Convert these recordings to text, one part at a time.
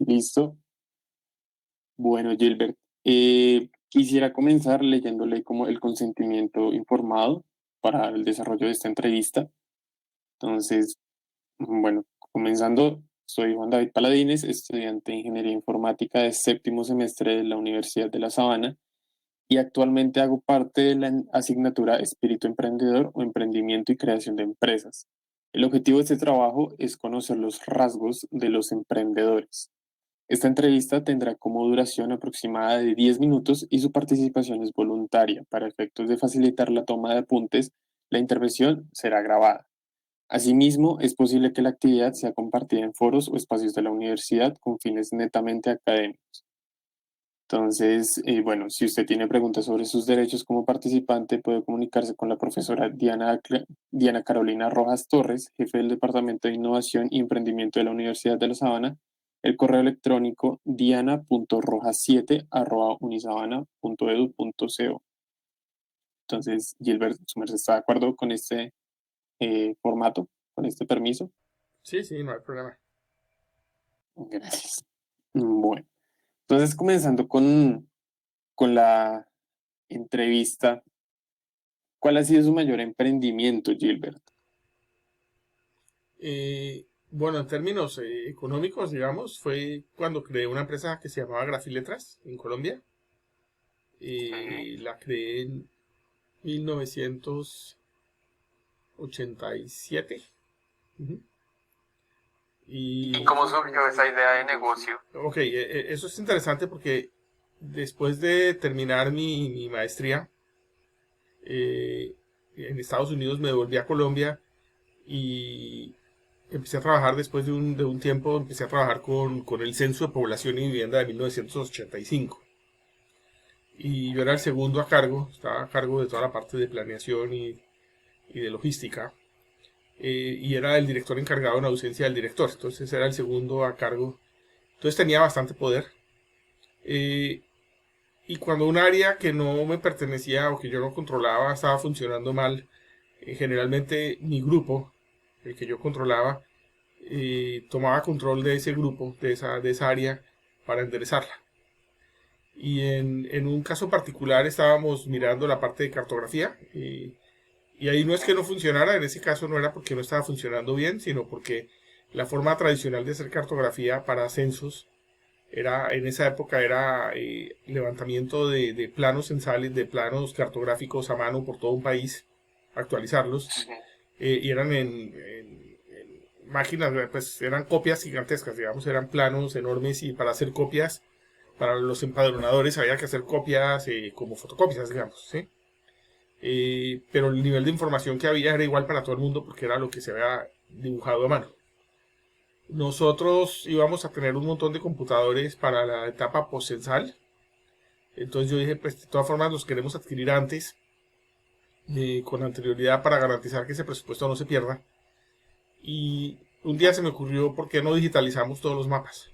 Listo. Bueno, Gilbert, quisiera comenzar leyéndole como el consentimiento informado para el desarrollo de esta entrevista. Entonces, bueno, comenzando, soy Juan David Paladines, estudiante de Ingeniería Informática de séptimo semestre de la Universidad de La Sabana y actualmente hago parte de la asignatura Espíritu Emprendedor o Emprendimiento y Creación de Empresas. El objetivo de este trabajo es conocer los rasgos de los emprendedores. Esta entrevista tendrá como duración aproximada de 10 minutos y su participación es voluntaria. Para efectos de facilitar la toma de apuntes, la intervención será grabada. Asimismo, es posible que la actividad sea compartida en foros o espacios de la universidad con fines netamente académicos. Entonces, bueno, si usted tiene preguntas sobre sus derechos como participante, puede comunicarse con la profesora Diana Carolina Rojas Torres, jefe del Departamento de Innovación y Emprendimiento de la Universidad de La Sabana. El correo electrónico diana.rojas7@unisabana.edu.co. Entonces, Gilbert, ¿su merced está de acuerdo con este formato, con este permiso? Sí, sí, no hay problema. Gracias. Bueno, entonces comenzando con la entrevista. ¿Cuál ha sido su mayor emprendimiento, Gilbert? Bueno, en términos económicos, digamos, fue cuando creé una empresa que se llamaba Grafiletras en Colombia. Ujú. La creé en 1987. Ujú. ¿Y Y, cómo surgió esa idea de negocio? ok, eso es interesante porque después de terminar mi maestría eh, en Estados Unidos, me volví a Colombia y empecé a trabajar después de un tiempo, empecé a trabajar con el Censo de Población y Vivienda de 1985. Y yo era el segundo a cargo, estaba a cargo de toda la parte de planeación y de logística. Y era el director encargado en ausencia del director, entonces era el segundo a cargo. Entonces tenía bastante poder. Eh, y cuando un área que no me pertenecía o que yo no controlaba estaba funcionando mal, generalmente mi grupo, el que yo controlaba, tomaba control de ese grupo, de esa área, para enderezarla. Y en un caso particular estábamos mirando la parte de cartografía, y ahí no es que no funcionara, en ese caso no era porque no estaba funcionando bien, sino porque la forma tradicional de hacer cartografía para censos en esa época era levantamiento de planos censales, de planos cartográficos a mano por todo un país, actualizarlos, Ujú. y eran en máquinas, pues eran copias gigantescas, digamos, eran planos enormes y para hacer copias, para los empadronadores había que hacer copias como fotocopias, digamos, ¿sí? Pero el nivel de información que había era igual para todo el mundo porque era lo que se había dibujado a mano. Nosotros íbamos a tener un montón de computadores para la etapa post-censal, entonces yo dije, pues de todas formas los queremos adquirir antes, con anterioridad para garantizar que ese presupuesto no se pierda. Y un día se me ocurrió, ¿por qué no digitalizamos todos los mapas?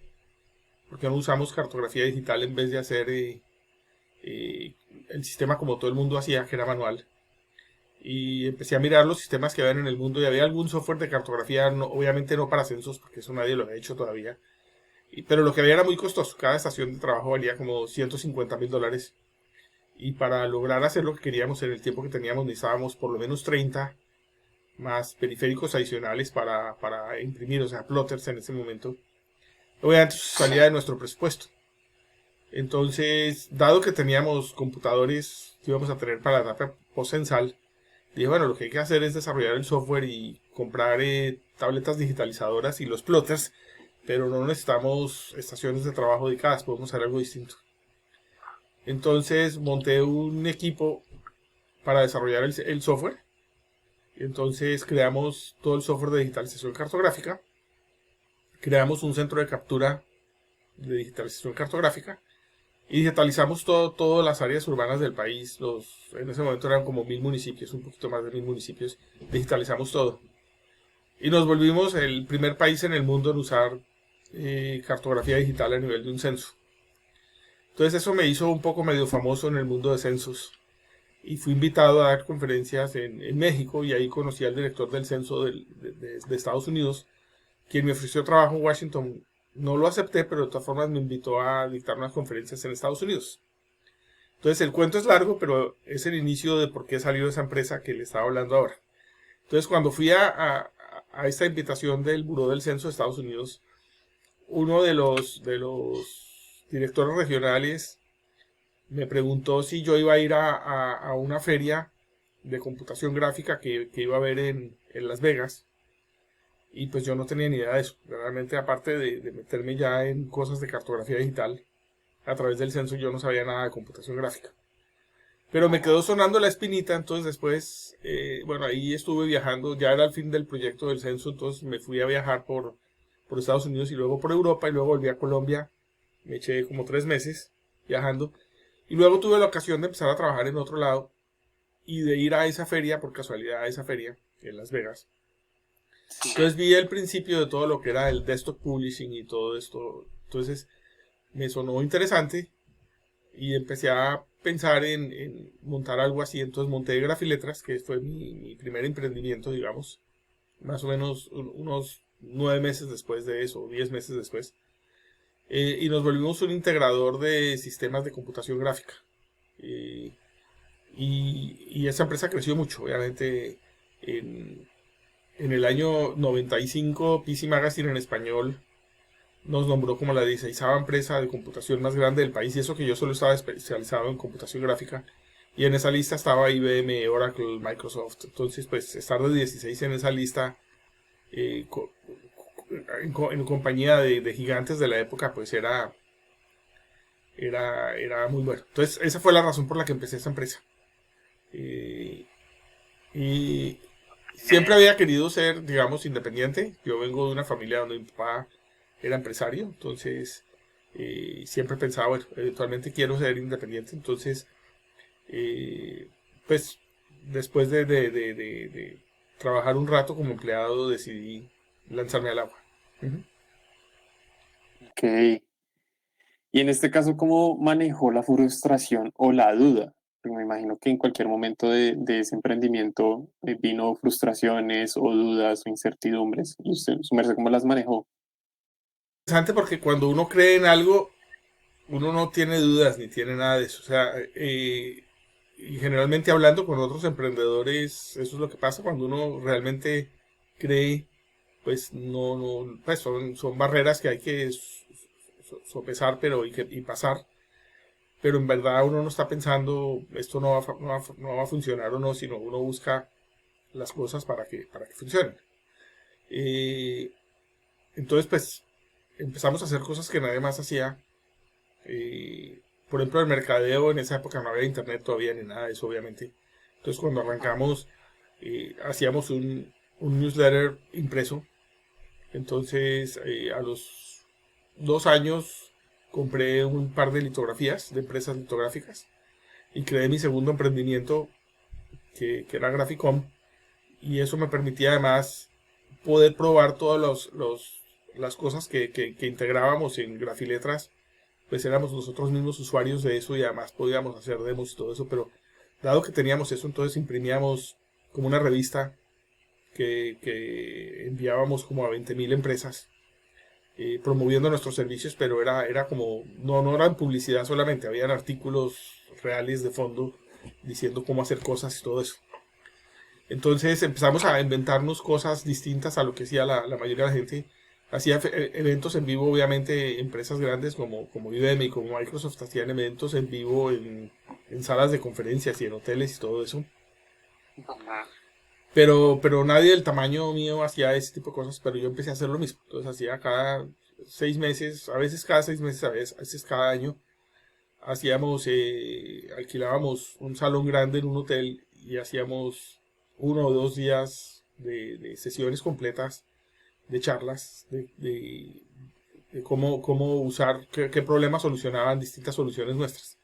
¿Por qué no usamos cartografía digital en vez de hacer eh, el sistema como todo el mundo hacía, que era manual? Y empecé a mirar los sistemas que había en el mundo y había algún software de cartografía, obviamente no para censos, porque eso nadie lo había hecho todavía, pero lo que había era muy costoso. Cada estación de trabajo valía como $150,000. Y para lograr hacer lo que queríamos en el tiempo que teníamos, necesitábamos por lo menos 30 más periféricos adicionales para imprimir, o sea, plotters en ese momento. Obviamente salía de nuestro presupuesto. Entonces, dado que teníamos computadores que íbamos a tener para la etapa post-censal, dije, bueno, lo que hay que hacer es desarrollar el software y comprar tabletas digitalizadoras y los plotters, pero no necesitamos estaciones de trabajo dedicadas, podemos hacer algo distinto. Entonces monté un equipo para desarrollar el software. Entonces creamos todo el software de digitalización cartográfica, creamos un centro de captura de digitalización cartográfica y digitalizamos todas las áreas urbanas del país. En ese momento eran como 1.000 municipios, un poquito más de 1.000 municipios. Digitalizamos todo. Y nos volvimos el primer país en el mundo en usar cartografía digital a nivel de un censo. Entonces eso me hizo un poco medio famoso en el mundo de censos. Y fui invitado a dar conferencias en México y ahí conocí al director del censo de Estados Unidos, quien me ofreció trabajo en Washington no lo acepté, pero de todas formas me invitó a dictar unas conferencias en Estados Unidos. Entonces el cuento es largo, pero es el inicio de por qué salió esa empresa que le estaba hablando ahora. Entonces cuando fui a esta invitación del Buró del Censo de Estados Unidos, uno de los directores regionales me preguntó si yo iba a ir a una feria de computación gráfica que iba a haber en Las Vegas. Y pues yo no tenía ni idea de eso. Realmente, aparte de meterme ya en cosas de cartografía digital, a través del censo yo no sabía nada de computación gráfica. Pero me quedó sonando la espinita, entonces después, bueno, ahí estuve viajando, ya era el fin del proyecto del censo, entonces me fui a viajar por Estados Unidos y luego por Europa y luego volví a Colombia. Me eché como 3 meses viajando. Y luego tuve la ocasión de empezar a trabajar en otro lado y de ir a esa feria, por casualidad a esa feria, en Las Vegas. Sí. Entonces vi el principio de todo lo que era el desktop publishing y todo esto. Entonces me sonó interesante y empecé a pensar en montar algo así. Entonces monté Grafiletras, que fue mi primer emprendimiento, digamos, más o menos unos 9 meses después de eso, 10 meses después. Y nos volvimos un integrador de sistemas de computación gráfica. Eh, y esa empresa creció mucho, obviamente. En, en el año 95, PC Magazine en español nos nombró como la 16ª empresa de computación más grande del país, y eso que yo solo estaba especializado en computación gráfica. Y en esa lista estaba IBM, Oracle, Microsoft. Entonces, pues estar de 16 en esa lista, eh, co- en compañía de gigantes de la época, pues era muy bueno. Entonces, esa fue la razón por la que empecé esta empresa. Eh, y siempre había querido ser, digamos, independiente. Yo vengo de una familia donde mi papá era empresario, entonces siempre pensaba, bueno, eventualmente quiero ser independiente. Entonces, eh, pues, después de trabajar un rato como empleado, decidí lanzarme al agua. Ujú. Ok. Y en este caso, ¿cómo manejó la frustración o la duda? Porque me imagino que en cualquier momento de ese emprendimiento vino frustraciones o dudas o incertidumbres. ¿Y usted, su merced, cómo las manejó? Interesante porque cuando uno cree en algo, uno no tiene dudas ni tiene nada de eso. O sea, y generalmente hablando con otros emprendedores, eso es lo que pasa cuando uno realmente cree, pues no, pues son barreras que hay que sopesar, pero y pasar. Pero en verdad uno no está pensando esto no va a funcionar o no, sino uno busca las cosas para que funcionen. Eh, entonces, pues empezamos a hacer cosas que nadie más hacía. Por ejemplo, el mercadeo en esa época no había internet todavía ni nada de eso, obviamente. Entonces, cuando arrancamos, hacíamos un newsletter impreso. Entonces, a los 2 años compré un par de litografías, de empresas litográficas, y creé mi segundo emprendimiento, que era Graphicom, y eso me permitía además poder probar todas las cosas que integrábamos en Grafiletras. Pues éramos nosotros mismos usuarios de eso y además podíamos hacer demos y todo eso, pero dado que teníamos eso, entonces imprimíamos como una revista que enviábamos como a 20.000 empresas, promoviendo nuestros servicios, pero era como, no eran publicidad solamente, habían artículos reales de fondo diciendo cómo hacer cosas y todo eso. Entonces empezamos a inventarnos cosas distintas a lo que hacía la mayoría de la gente. Hacía eventos en vivo, obviamente, empresas grandes como IBM y como Microsoft hacían eventos en vivo en salas de conferencias y en hoteles y todo eso. Pero nadie del tamaño mío hacía ese tipo de cosas, pero yo empecé a hacer lo mismo. Entonces hacía cada 6 meses, a veces cada 6 meses, a veces cada año, alquilábamos un salón grande en un hotel y hacíamos 1 o 2 días de sesiones completas de charlas, de cómo usar, qué problemas solucionaban distintas soluciones nuestras.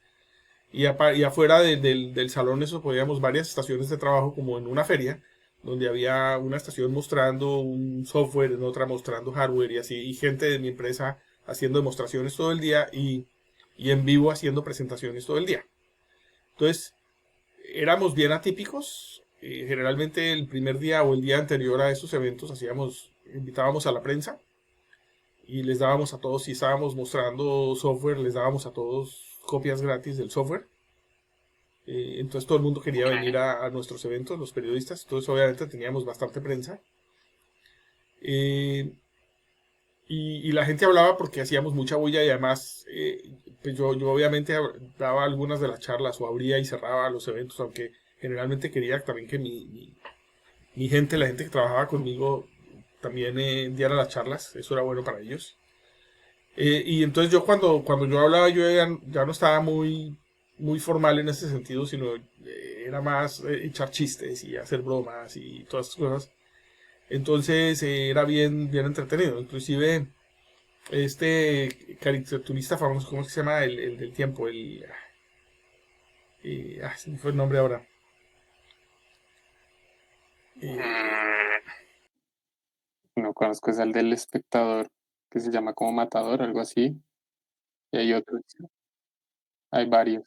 Y afuera del salón eso podíamos varias estaciones de trabajo como en una feria, donde había una estación mostrando un software, en otra mostrando hardware y así, y gente de mi empresa haciendo demostraciones todo el día y en vivo haciendo presentaciones todo el día. Entonces, éramos bien atípicos. Generalmente el primer día o el día anterior a estos eventos invitábamos a la prensa y les dábamos a todos, si estábamos mostrando software, les dábamos a todos copias gratis del software. Entonces todo el mundo quería venir a nuestros eventos, los periodistas, entonces obviamente teníamos bastante prensa. Eh, y la gente hablaba porque hacíamos mucha bulla y además pues yo obviamente daba algunas de las charlas o abría y cerraba los eventos, aunque generalmente quería también que mi gente, la gente que trabajaba conmigo, también diera las charlas, eso era bueno para ellos. Y entonces yo cuando yo hablaba yo ya no estaba muy formal en ese sentido, sino era más echar chistes y hacer bromas y todas esas cosas. Entonces era bien entretenido. Inclusive este caricaturista famoso, ¿cómo es que se llama? El del tiempo, se me fue el nombre ahora. Eh, No conozco, es el del espectador, que se llama como Matador, algo así. Y hay otros, hay varios.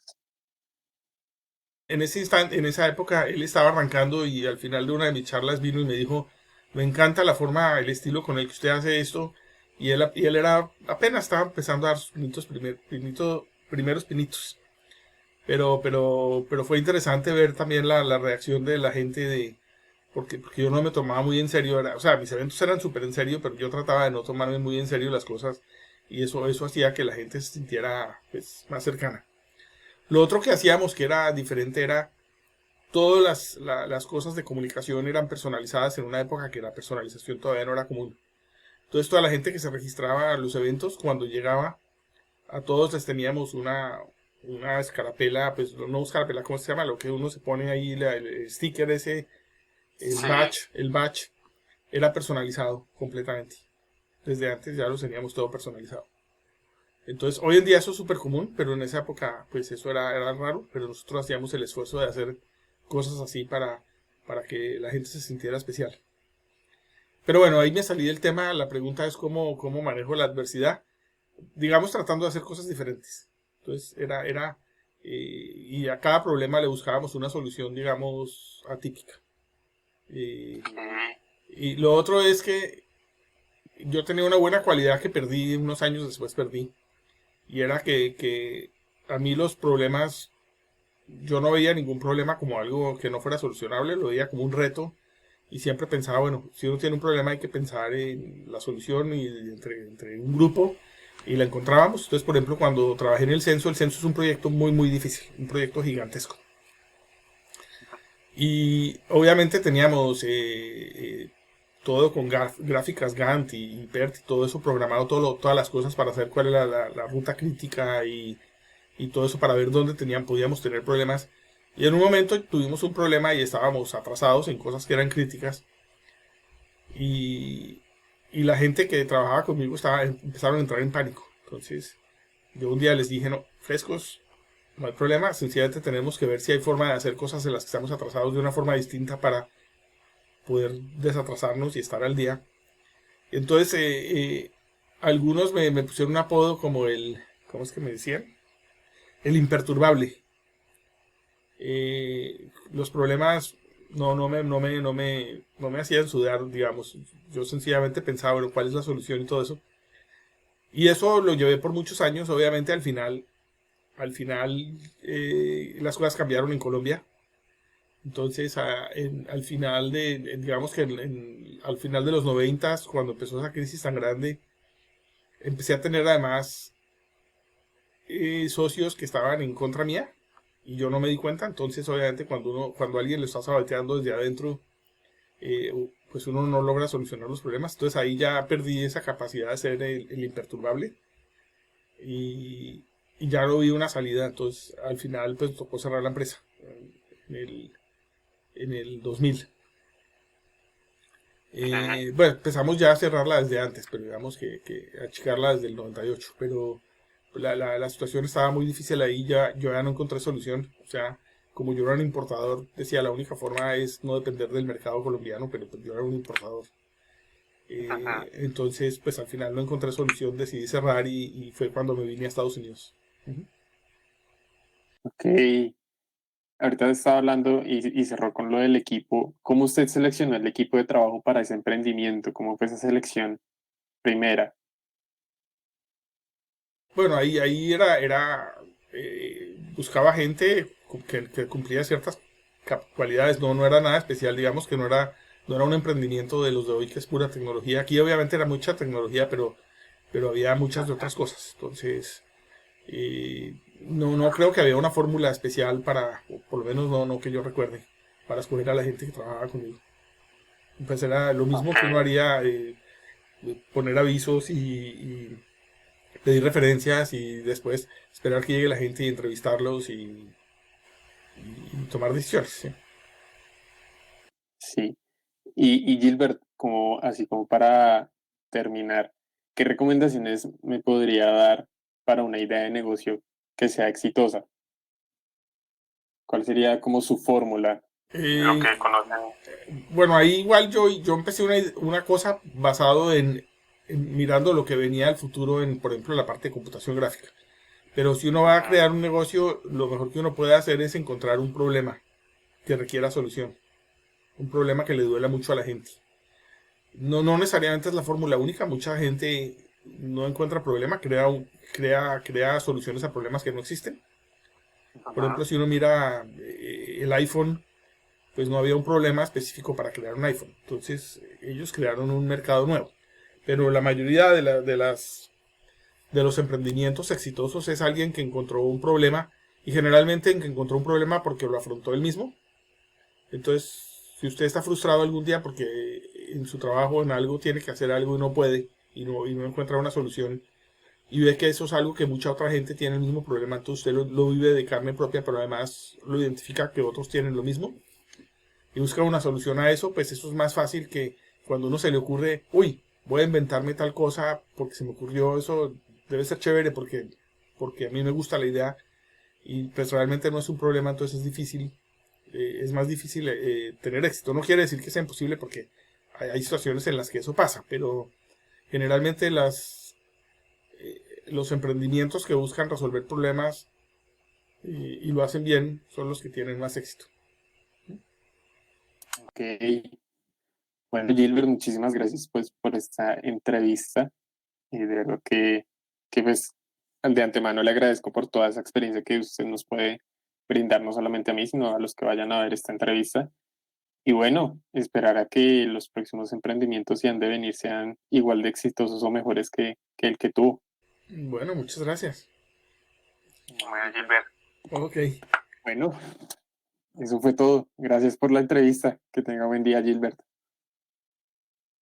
en ese instante, en esa época, él estaba arrancando y al final de una de mis charlas vino y me dijo, me encanta la forma, el estilo con el que usted hace esto. Y él era, apenas estaba empezando a dar sus primeros pinitos. Pero fue interesante ver también la reacción de la gente porque yo no me tomaba muy en serio, o sea, mis eventos eran súper en serio, pero yo trataba de no tomarme muy en serio las cosas y eso hacía que la gente se sintiera pues, más cercana. Lo otro que hacíamos que era diferente era todas las cosas de comunicación eran personalizadas en una época que la personalización todavía no era común. Entonces toda la gente que se registraba a los eventos, cuando llegaba, a todos les teníamos una escarapela, pues no escarapela, ¿cómo se llama? Lo que uno se pone ahí, el sticker ese, el badge era personalizado completamente. Desde antes ya lo teníamos todo personalizado. Entonces, hoy en día eso es súper común, pero en esa época, pues eso era raro, pero nosotros hacíamos el esfuerzo de hacer cosas así para que la gente se sintiera especial. Pero bueno, ahí me salí del tema, la pregunta es cómo manejo la adversidad, digamos tratando de hacer cosas diferentes. Entonces, y a cada problema le buscábamos una solución, digamos, atípica. Eh, y lo otro es que yo tenía una buena cualidad que perdí, unos años después perdí, y era que a mí los problemas, yo no veía ningún problema como algo que no fuera solucionable, lo veía como un reto y siempre pensaba, bueno, si uno tiene un problema hay que pensar en la solución y entre un grupo y la encontrábamos. Entonces, por ejemplo, cuando trabajé en el censo es un proyecto muy difícil, un proyecto gigantesco. Y obviamente teníamos todo con gráficas Gantt y PERT y todo eso programado, todas las cosas para saber cuál era la ruta crítica y todo eso para ver dónde podíamos tener problemas. Y en un momento tuvimos un problema y estábamos atrasados en cosas que eran críticas. Y, y la gente que trabajaba conmigo empezaron a entrar en pánico. Entonces, yo un día les dije, no, frescos, no hay problema, sencillamente tenemos que ver si hay forma de hacer cosas en las que estamos atrasados de una forma distinta para poder desatrasarnos y estar al día. Entonces, algunos me pusieron un apodo como ¿cómo es que me decían? El imperturbable. Los problemas no me hacían sudar, digamos. Yo sencillamente pensaba, bueno, ¿cuál es la solución y todo eso? Y eso lo llevé por muchos años, obviamente al final las cosas cambiaron en Colombia. Entonces, al final digamos que al final de los noventas, cuando empezó esa crisis tan grande, empecé a tener además socios que estaban en contra mía y yo no me di cuenta. Entonces, obviamente, cuando alguien lo está saboteando desde adentro, pues uno no logra solucionar los problemas. Entonces ahí ya perdí esa capacidad de ser el imperturbable y, y ya no vi una salida. Entonces, al final, pues tocó cerrar la empresa en el 2000. Bueno, empezamos ya a cerrarla desde antes, pero digamos que achicarla desde el 98. Pero la situación estaba muy difícil ahí, yo ya no encontré solución. O sea, como yo era un importador, decía la única forma es no depender del mercado colombiano, pero pues yo era un importador. Entonces, pues al final no encontré solución, decidí cerrar y fue cuando me vine a Estados Unidos. Ujú. Ok, ahorita estaba hablando y cerró con lo del equipo. ¿Cómo usted seleccionó el equipo de trabajo para ese emprendimiento? ¿Cómo fue esa selección primera? Bueno, ahí buscaba gente que cumplía ciertas cualidades, no era nada especial, digamos que no era un emprendimiento de los de hoy que es pura tecnología. Aquí obviamente era mucha tecnología, pero había muchas de otras cosas. Entonces, no creo que había una fórmula especial para, o por lo menos no que yo recuerde, para escoger a la gente que trabajaba conmigo. Pues era lo mismo que uno haría, poner avisos y pedir referencias y después esperar que llegue la gente y entrevistarlos y tomar decisiones. ¿Sí? Sí. Y Gilbert, como, así como para terminar, ¿qué recomendaciones me podría dar para una idea de negocio que sea exitosa? ¿Cuál sería como su fórmula? Lo Eh, que conocen. bueno, ahí igual yo empecé una cosa basado en mirando lo que venía del futuro en, por ejemplo, la parte de computación gráfica. Pero si uno va a crear un negocio, lo mejor que uno puede hacer es encontrar un problema que requiera solución. Un problema que le duela mucho a la gente. No necesariamente es la fórmula única, mucha gente no encuentra problema, crea soluciones a problemas que no existen. Por ejemplo, si uno mira el iPhone, pues no había un problema específico para crear un iPhone. Entonces, ellos crearon un mercado nuevo. Pero la mayoría de los emprendimientos exitosos es alguien que encontró un problema y generalmente en que encontró un problema porque lo afrontó él mismo. Entonces, si usted está frustrado algún día porque en su trabajo, en algo, tiene que hacer algo y no puede y no encuentra una solución y ve que eso es algo que mucha otra gente tiene el mismo problema, entonces usted lo vive de carne propia, pero además lo identifica que otros tienen lo mismo y busca una solución a eso, pues eso es más fácil que cuando uno se le ocurre, uy, voy a inventarme tal cosa porque se me ocurrió eso, debe ser chévere porque a mí me gusta la idea y pues realmente no es un problema, entonces es difícil, es más difícil tener éxito. No quiere decir que sea imposible porque hay situaciones en las que eso pasa, pero generalmente los emprendimientos que buscan resolver problemas y lo hacen bien son los que tienen más éxito. Ok. Bueno, Gilbert, muchísimas gracias pues por esta entrevista. Y de verdad que pues de antemano le agradezco por toda esa experiencia que usted nos puede brindar, no solamente a mí, sino a los que vayan a ver esta entrevista. Y bueno, esperar a que los próximos emprendimientos, si han de venir, sean igual de exitosos o mejores que el que tuvo. Bueno, muchas gracias. Bueno, Gilbert. Ok, Bueno, eso fue todo. Gracias por la entrevista. Que tenga buen día, Gilbert.